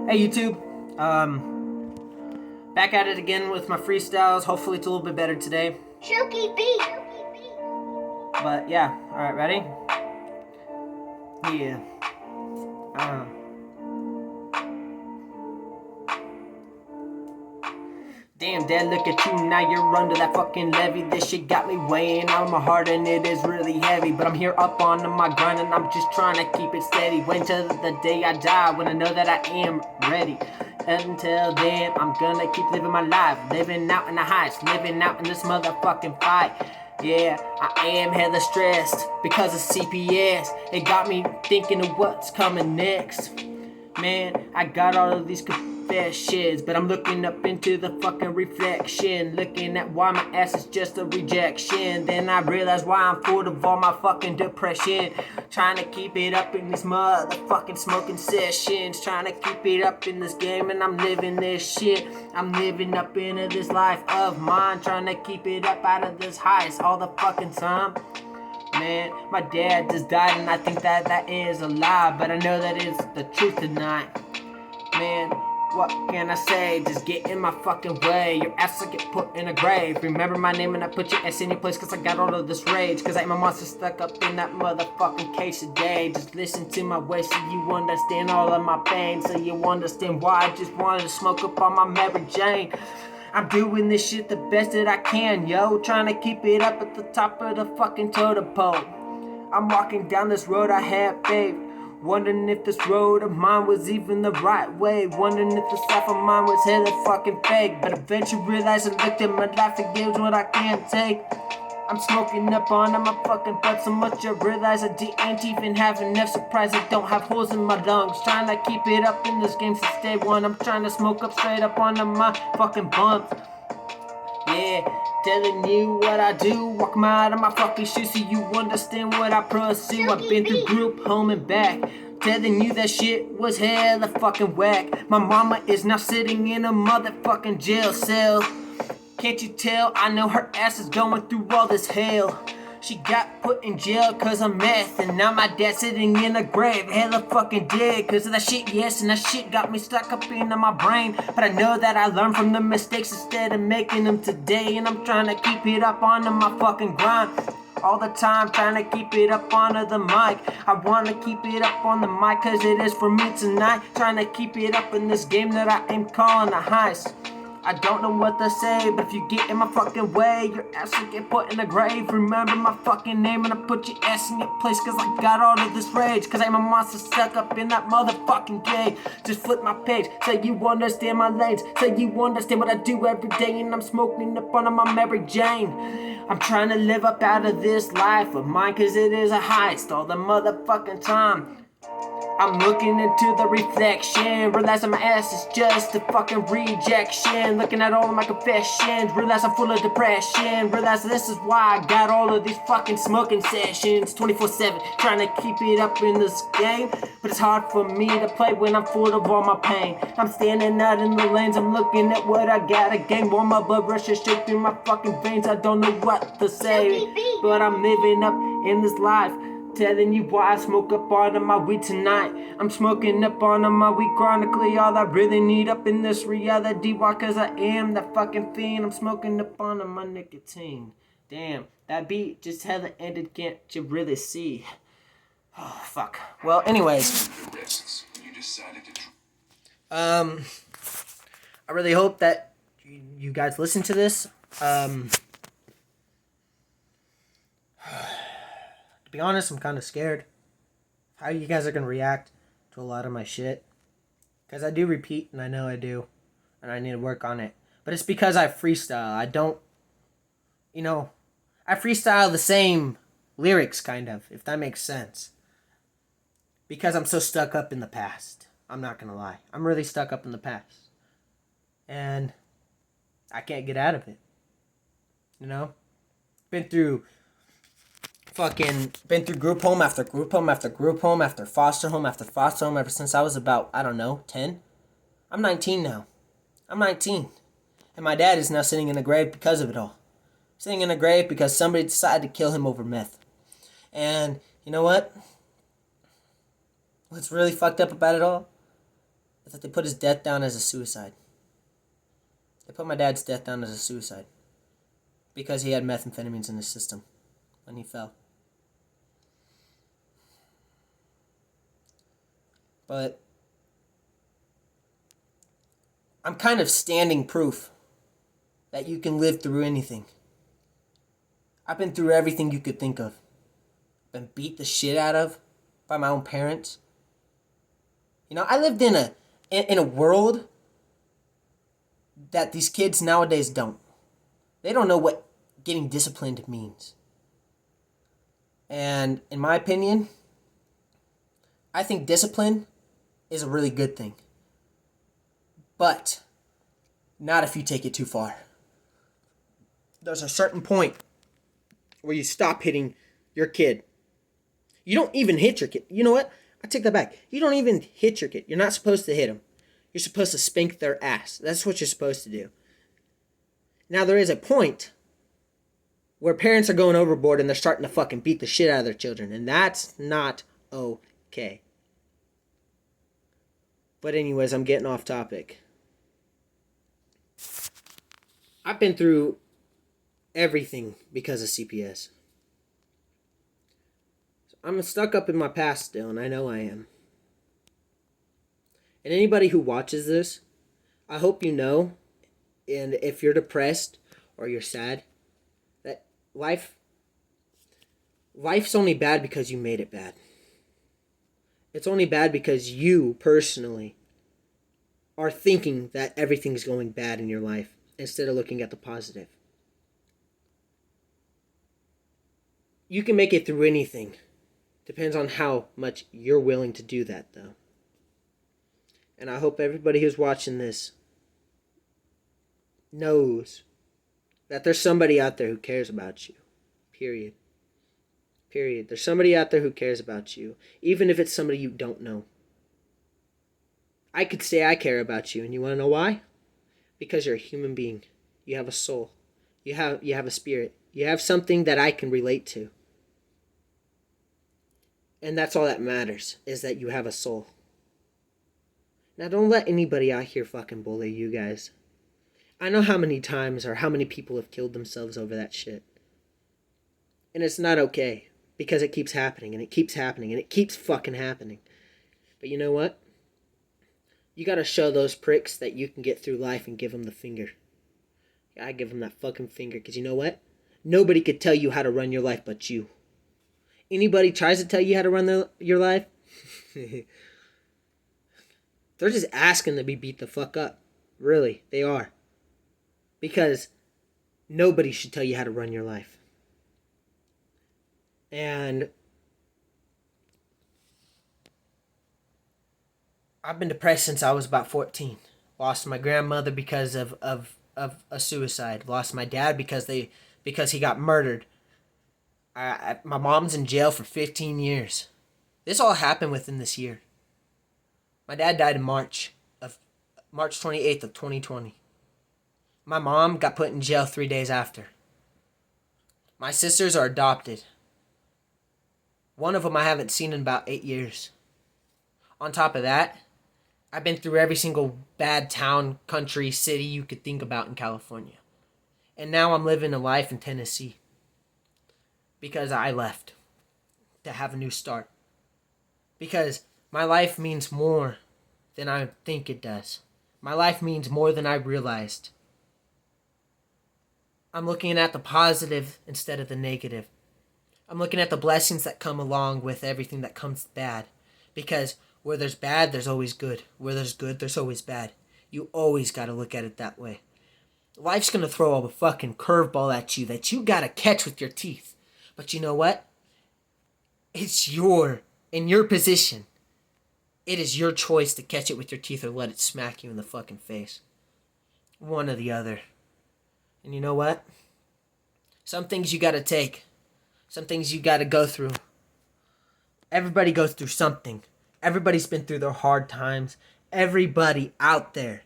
Hey YouTube, back at it again with my freestyles. Hopefully it's a little bit better today. Chunky beat. But yeah, alright, ready? Yeah. Damn, Dad, look at you, now you're under that fucking levy. This shit got me weighing on my heart and it is really heavy. But I'm here up on my grind and I'm just trying to keep it steady. Wait until the day I die when I know that I am ready. Until then, I'm gonna keep living my life. Living out in the heights, living out in this motherfucking fight. Yeah, I am hella stressed because of CPS. It got me thinking of what's coming next. Man, I got all of these confessions, but I'm looking up into the fucking reflection, looking at why my ass is just a rejection. Then I realize why I'm full of all my fucking depression. Trying to keep it up in these motherfucking smoking sessions, trying to keep it up in this game, and I'm living this shit. I'm living up into this life of mine, trying to keep it up out of this heist all the fucking time. Man, my dad just died and I think that is a lie, but I know that is the truth tonight. Man, what can I say? Just get in my fucking way. Your ass will get put in a grave. Remember my name and I put your ass in your place, cause I got all of this rage. Cause I am a monster stuck up in that motherfucking cage today. Just listen to my way so you understand all of my pain, so you understand why I just wanted to smoke up on my Mary Jane. I'm doing this shit the best that I can, yo. Trying to keep it up at the top of the fucking totem pole. I'm walking down this road I have paved, wondering if this road of mine was even the right way. Wondering if this life of mine was hella fucking fake. But eventually realized I looked at my life and gives what I can't take. I'm smoking up on my fucking butt so much I realize I ain't even have enough. Surprised I don't have holes in my lungs. Trying to keep it up in this game since day one. I'm trying to smoke up straight up onto my fucking bumps. Yeah, telling you what I do. Walk me out of my fucking shoes so you understand what I pursue. I've been through group, home and back, telling you that shit was hella fucking whack. My mama is now sitting in a motherfucking jail cell. Can't you tell? I know her ass is going through all this hell. She got put in jail cause of meth, and now my dad's sitting in a grave, hella fucking dead cause of that shit, yes, and that shit got me stuck up into my brain. But I know that I learned from the mistakes instead of making them today, and I'm trying to keep it up onto my fucking grind. All the time trying to keep it up onto the mic. I want to keep it up on the mic cause it is for me tonight. Trying to keep it up in this game that I am calling a heist. I don't know what to say, but if you get in my fucking way, your ass will get put in the grave. Remember my fucking name and I put your ass in your place, cause I got all of this rage. Cause I'm a monster stuck up in that motherfucking cage. Just flip my page, so you understand my lanes, so you understand what I do every day. And I'm smoking up on my Mary Jane. I'm trying to live up out of this life of mine, cause it is a heist all the motherfucking time. I'm looking into the reflection, realizing my ass is just a fucking rejection. Looking at all of my confessions, realize I'm full of depression. Realize this is why I got all of these fucking smoking sessions 24/7, trying to keep it up in this game. But it's hard for me to play when I'm full of all my pain. I'm standing out in the lanes, I'm looking at what I gotta gain. While my blood rushes straight through my fucking veins, I don't know what to say, but I'm living up in this life, telling you why I smoke up all of my weed tonight. I'm smoking up all of my weed chronically. All I really need up in this reality. Why? Cause I am that fucking fiend. I'm smoking up on my nicotine. Damn, that beat just hella ended. Can't you really see? Oh, fuck. Well, anyways. I really hope that you guys listen to this. To be honest, I'm kind of scared how you guys are going to react to a lot of my shit. Because I do repeat, and I know I do. And I need to work on it. But it's because I freestyle. I don't, I freestyle the same lyrics, kind of, if that makes sense. Because I'm so stuck up in the past. I'm not going to lie. I'm really stuck up in the past. And I can't get out of it. Been through group home after group home after group home after foster home after foster home ever since I was about, 10. I'm 19 now. I'm 19. And my dad is now sitting in a grave because of it all. Sitting in a grave because somebody decided to kill him over meth. And you know what? What's really fucked up about it all? is that they put his death down as a suicide. They put my dad's death down as a suicide because he had methamphetamines in his system when he fell. But I'm kind of standing proof that you can live through anything. I've been through everything you could think of. Been beat the shit out of by my own parents. You know, I lived in a world that these kids nowadays don't. They don't know what getting disciplined means. And in my opinion, I think discipline is a really good thing. But not if you take it too far. There's a certain point where you stop hitting your kid. You don't even hit your kid. You know what? I take that back. You don't even hit your kid. You're not supposed to hit them. You're supposed to spank their ass. That's what you're supposed to do. Now, there is a point where parents are going overboard and they're starting to fucking beat the shit out of their children. And that's not okay. But anyways, I'm getting off topic. I've been through everything because of CPS. I'm stuck up in my past still, and I know I am. And anybody who watches this, I hope you know, and if you're depressed or you're sad, that life's only bad because you made it bad. It's only bad because you, personally, are thinking that everything's going bad in your life instead of looking at the positive. You can make it through anything. Depends on how much you're willing to do that, though. And I hope everybody who's watching this knows that there's somebody out there who cares about you. Period. Period. There's somebody out there who cares about you, even if it's somebody you don't know. I could say I care about you, and you want to know why? Because you're a human being. You have a soul. You have a spirit. You have something that I can relate to. And that's all that matters, is that you have a soul. Now, don't let anybody out here fucking bully you guys. I know how many times or how many people have killed themselves over that shit. And it's not okay, because it keeps happening, and it keeps happening, and it keeps fucking happening. But you know what? You gotta show those pricks that you can get through life and give them the finger. I give them that fucking finger, because you know what? Nobody could tell you how to run your life but you. Anybody tries to tell you how to run your life, they're just asking to be beat the fuck up. Really, they are. Because nobody should tell you how to run your life. And I've been depressed since I was about 14. Lost my grandmother because of a suicide. Lost my dad because he got murdered. My mom's in jail for 15 years. This all happened within this year. My dad died in March 28th of 2020. My mom got put in jail 3 days after. My sisters are adopted. One of them I haven't seen in about 8 years. On top of that, I've been through every single bad town, country, city you could think about in California. And now I'm living a life in Tennessee. Because I left to have a new start. Because my life means more than I think it does. My life means more than I realized. I'm looking at the positive instead of the negative. I'm looking at the blessings that come along with everything that comes bad. Because where there's bad, there's always good. Where there's good, there's always bad. You always got to look at it that way. Life's going to throw a fucking curveball at you that you got to catch with your teeth. But you know what? It's in your position. It is your choice to catch it with your teeth or let it smack you in the fucking face. One or the other. And you know what? Some things you gotta take. Some things you gotta go through. Everybody goes through something. Everybody's been through their hard times. Everybody out there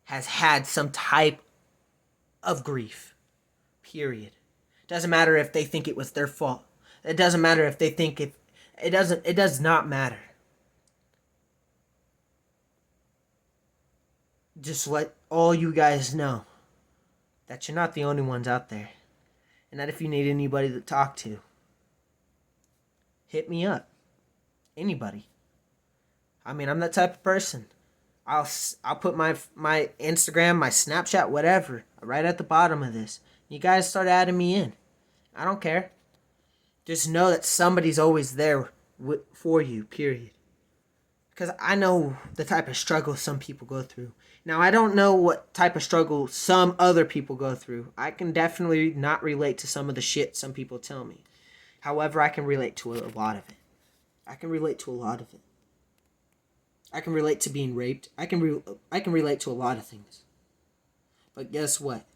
has had some type of grief. Period. Doesn't matter if they think it was their fault. It doesn't matter if they think it does not matter. just let all you guys know that you're not the only ones out there. And that if you need anybody to talk to, hit me up. Anybody. I mean, I'm that type of person. I'll put my Instagram, my Snapchat, whatever, right at the bottom of this. You guys start adding me in. I don't care. Just know that somebody's always there for you, period. Because I know the type of struggle some people go through. Now, I don't know what type of struggle some other people go through. I can definitely not relate to some of the shit some people tell me. However, I can relate to a lot of it. I can relate to a lot of it. I can relate to being raped. I can relate to a lot of things. But guess what?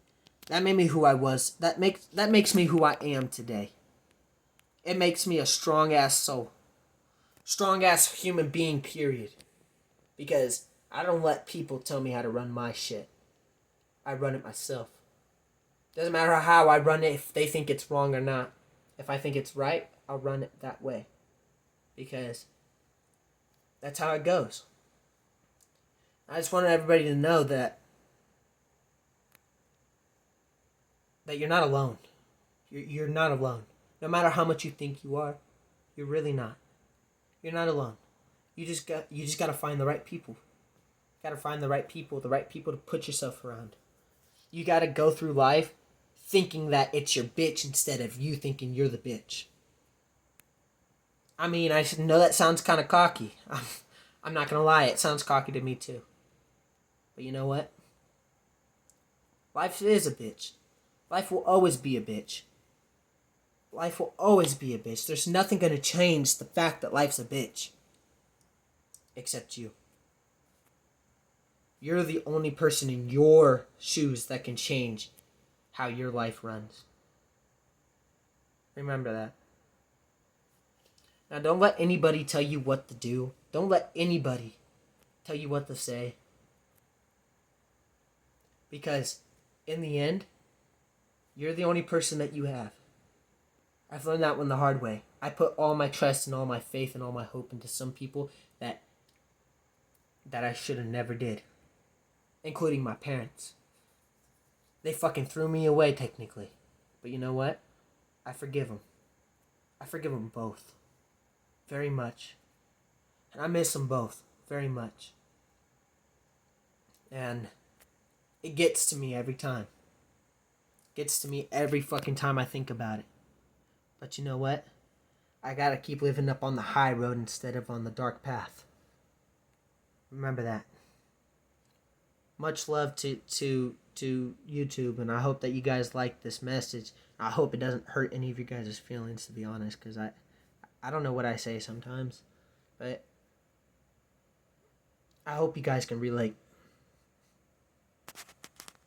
That made me who I was. That makes me who I am today. It makes me a strong ass soul. Strong ass human being, period. Because I don't let people tell me how to run my shit. I run it myself. Doesn't matter how I run it, if they think it's wrong or not. If I think it's right, I'll run it that way. Because that's how it goes. I just wanted everybody to know that you're not alone. You're not alone. No matter how much you think you are, you're really not. You're not alone. You just got to find the right people. Got to find the right people to put yourself around. You got to go through life thinking that it's your bitch instead of you thinking you're the bitch. I mean, I know that sounds kind of cocky. I'm not going to lie, it sounds cocky to me too. But you know what? Life is a bitch. Life will always be a bitch. Life will always be a bitch. There's nothing going to change the fact that life's a bitch. Except you. You're the only person in your shoes that can change how your life runs. Remember that. Now, don't let anybody tell you what to do. Don't let anybody tell you what to say. Because, in the end, you're the only person that you have. I've learned that one the hard way. I put all my trust and all my faith and all my hope into some people that I should have never did. Including my parents. They fucking threw me away, technically. But you know what? I forgive them. I forgive them both. Very much. And I miss them both. Very much. And it gets to me every time. Gets to me every fucking time I think about it. But you know what? I gotta keep living up on the high road instead of on the dark path. Remember that. Much love to YouTube, and I hope that you guys like this message. I hope it doesn't hurt any of you guys' feelings, to be honest, because I don't know what I say sometimes. But I hope you guys can relate.